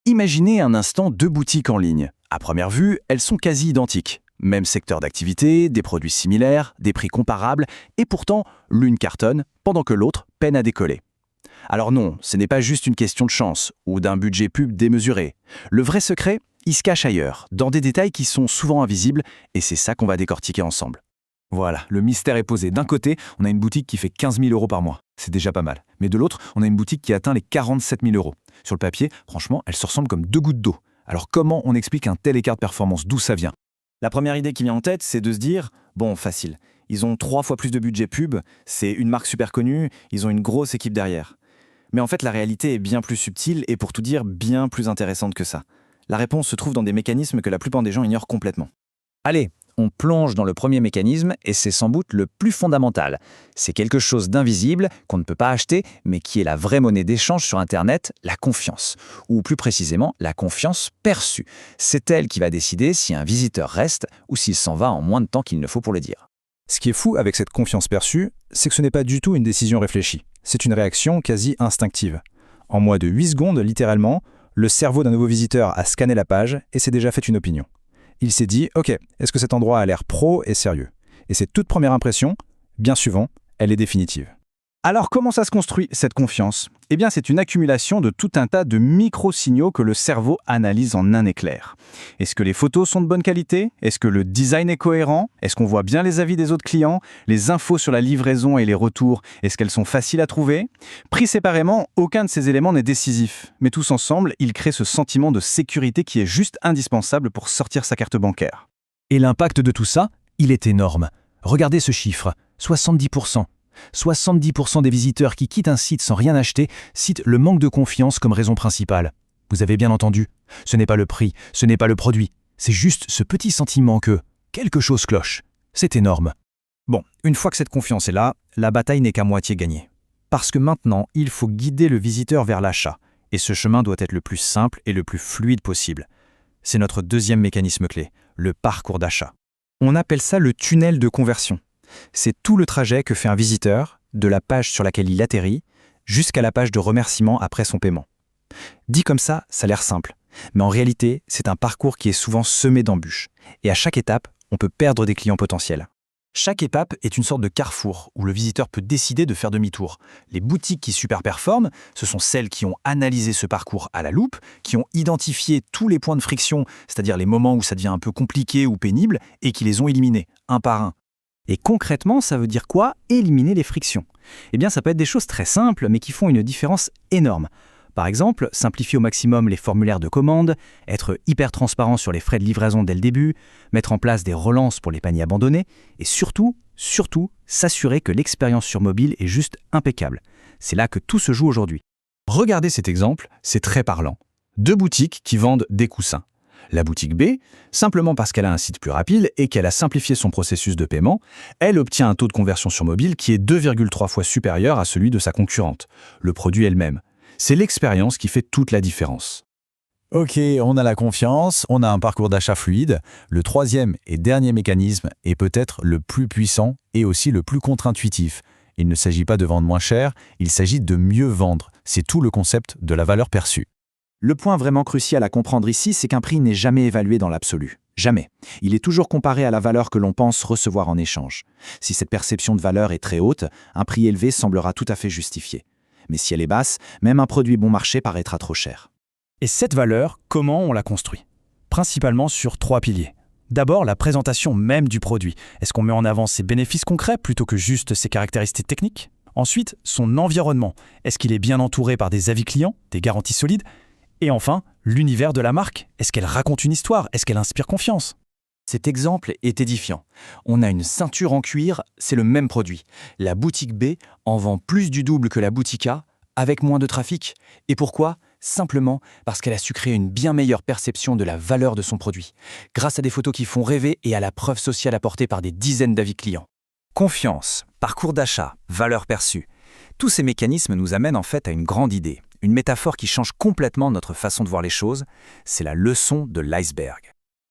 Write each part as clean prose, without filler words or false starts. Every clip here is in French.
Imaginez un instant deux boutiques en ligne. À première vue, elles sont quasi identiques. Même secteur d'activité, des produits similaires, des prix comparables, et pourtant, l'une cartonne, pendant que l'autre peine à décoller. Alors non, ce n'est pas juste une question de chance ou d'un budget pub démesuré. Le vrai secret, il se cache ailleurs, dans des détails qui sont souvent invisibles, et c'est ça qu'on va décortiquer ensemble. Voilà, le mystère est posé. D'un côté, on a une boutique qui fait 15 000 € par mois. C'est déjà pas mal. Mais de l'autre, on a une boutique qui atteint les 47 000 €. Sur le papier, franchement, elles se ressemblent comme deux gouttes d'eau. Alors comment on explique un tel écart de performance? D'où ça vient? La première idée qui vient en tête, c'est de se dire, bon, facile. Ils ont 3 fois plus de budget pub, c'est une marque super connue, ils ont une grosse équipe derrière. Mais en fait, la réalité est bien plus subtile et pour tout dire, bien plus intéressante que ça. La réponse se trouve dans des mécanismes que la plupart des gens ignorent complètement. Allez, on plonge dans le premier mécanisme et c'est sans doute le plus fondamental. C'est quelque chose d'invisible qu'on ne peut pas acheter, mais qui est la vraie monnaie d'échange sur Internet, la confiance. Ou plus précisément, la confiance perçue. C'est elle qui va décider si un visiteur reste ou s'il s'en va en moins de temps qu'il ne faut pour le dire. Ce qui est fou avec cette confiance perçue, c'est que ce n'est pas du tout une décision réfléchie. C'est une réaction quasi instinctive. En moins de 8 secondes, littéralement, le cerveau d'un nouveau visiteur a scanné la page et s'est déjà fait une opinion. Il s'est dit « Ok, est-ce que cet endroit a l'air pro et sérieux ?» Et cette toute première impression, bien souvent, elle est définitive. Alors comment ça se construit, cette confiance? Eh bien, c'est une accumulation de tout un tas de micro-signaux que le cerveau analyse en un éclair. Est-ce que les photos sont de bonne qualité? Est-ce que le design est cohérent? Est-ce qu'on voit bien les avis des autres clients? Les infos sur la livraison et les retours, est-ce qu'elles sont faciles à trouver? Pris séparément, aucun de ces éléments n'est décisif. Mais tous ensemble, ils créent ce sentiment de sécurité qui est juste indispensable pour sortir sa carte bancaire. Et l'impact de tout ça, il est énorme. Regardez ce chiffre, 70%. 70% des visiteurs qui quittent un site sans rien acheter citent le manque de confiance comme raison principale. Vous avez bien entendu, ce n'est pas le prix, ce n'est pas le produit, c'est juste ce petit sentiment que quelque chose cloche. C'est énorme. Bon, une fois que cette confiance est là, la bataille n'est qu'à moitié gagnée. Parce que maintenant, il faut guider le visiteur vers l'achat. Et ce chemin doit être le plus simple et le plus fluide possible. C'est notre deuxième mécanisme clé, le parcours d'achat. On appelle ça le tunnel de conversion. C'est tout le trajet que fait un visiteur, de la page sur laquelle il atterrit, jusqu'à la page de remerciement après son paiement. Dit comme ça a l'air simple. Mais en réalité, c'est un parcours qui est souvent semé d'embûches. Et à chaque étape, on peut perdre des clients potentiels. Chaque étape est une sorte de carrefour où le visiteur peut décider de faire demi-tour. Les boutiques qui superperforment, ce sont celles qui ont analysé ce parcours à la loupe, qui ont identifié tous les points de friction, c'est-à-dire les moments où ça devient un peu compliqué ou pénible, et qui les ont éliminés, un par un. Et concrètement, ça veut dire quoi, éliminer les frictions? Eh bien, ça peut être des choses très simples, mais qui font une différence énorme. Par exemple, simplifier au maximum les formulaires de commande, être hyper transparent sur les frais de livraison dès le début, mettre en place des relances pour les paniers abandonnés, et surtout, s'assurer que l'expérience sur mobile est juste impeccable. C'est là que tout se joue aujourd'hui. Regardez cet exemple, c'est très parlant. Deux boutiques qui vendent des coussins. La boutique B, simplement parce qu'elle a un site plus rapide et qu'elle a simplifié son processus de paiement, elle obtient un taux de conversion sur mobile qui est 2,3 fois supérieur à celui de sa concurrente. Le produit est le même. C'est l'expérience qui fait toute la différence. Ok, on a la confiance, on a un parcours d'achat fluide. Le troisième et dernier mécanisme est peut-être le plus puissant et aussi le plus contre-intuitif. Il ne s'agit pas de vendre moins cher, il s'agit de mieux vendre. C'est tout le concept de la valeur perçue. Le point vraiment crucial à comprendre ici, c'est qu'un prix n'est jamais évalué dans l'absolu. Jamais. Il est toujours comparé à la valeur que l'on pense recevoir en échange. Si cette perception de valeur est très haute, un prix élevé semblera tout à fait justifié. Mais si elle est basse, même un produit bon marché paraîtra trop cher. Et cette valeur, comment on la construit? Principalement sur 3 piliers. D'abord, la présentation même du produit. Est-ce qu'on met en avant ses bénéfices concrets plutôt que juste ses caractéristiques techniques? Ensuite, son environnement. Est-ce qu'il est bien entouré par des avis clients, des garanties solides? Et enfin, l'univers de la marque. Est-ce qu'elle raconte une histoire? Est-ce qu'elle inspire confiance? Cet exemple est édifiant. On a une ceinture en cuir, c'est le même produit. La boutique B en vend plus du double que la boutique A, avec moins de trafic. Et pourquoi? Simplement parce qu'elle a su créer une bien meilleure perception de la valeur de son produit, grâce à des photos qui font rêver et à la preuve sociale apportée par des dizaines d'avis clients. Confiance, parcours d'achat, valeur perçue. Tous ces mécanismes nous amènent en fait à une grande idée, une métaphore qui change complètement notre façon de voir les choses, c'est la leçon de l'iceberg.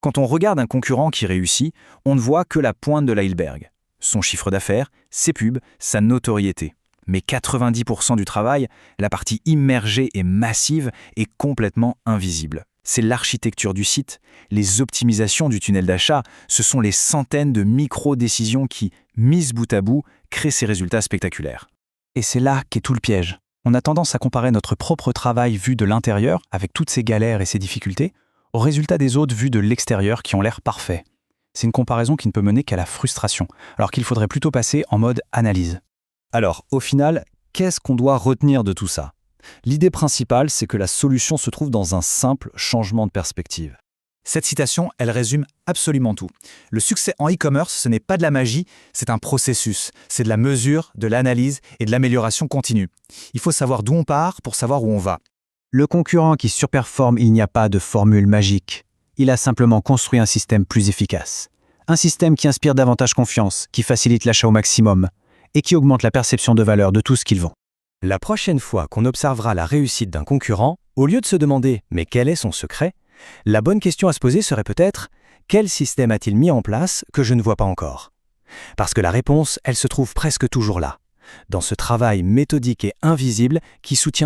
Quand on regarde un concurrent qui réussit, on ne voit que la pointe de l'iceberg. Son chiffre d'affaires, ses pubs, sa notoriété. Mais 90% du travail, la partie immergée et massive, est complètement invisible. C'est l'architecture du site, les optimisations du tunnel d'achat, ce sont les centaines de micro-décisions qui, mises bout à bout, créent ces résultats spectaculaires. Et c'est là qu'est tout le piège. On a tendance à comparer notre propre travail vu de l'intérieur, avec toutes ses galères et ses difficultés, aux résultats des autres vus de l'extérieur qui ont l'air parfaits. C'est une comparaison qui ne peut mener qu'à la frustration, alors qu'il faudrait plutôt passer en mode analyse. Alors, au final, qu'est-ce qu'on doit retenir de tout ça? L'idée principale, c'est que la solution se trouve dans un simple changement de perspective. Cette citation, elle résume absolument tout. Le succès en e-commerce, ce n'est pas de la magie, c'est un processus. C'est de la mesure, de l'analyse et de l'amélioration continue. Il faut savoir d'où on part pour savoir où on va. Le concurrent qui surperforme, il n'y a pas de formule magique. Il a simplement construit un système plus efficace. Un système qui inspire davantage confiance, qui facilite l'achat au maximum et qui augmente la perception de valeur de tout ce qu'ils vendent. La prochaine fois qu'on observera la réussite d'un concurrent, au lieu de se demander « mais quel est son secret ?», la bonne question à se poser serait peut-être « quel système a-t-il mis en place que je ne vois pas encore ?» Parce que la réponse, elle se trouve presque toujours là, dans ce travail méthodique et invisible qui soutient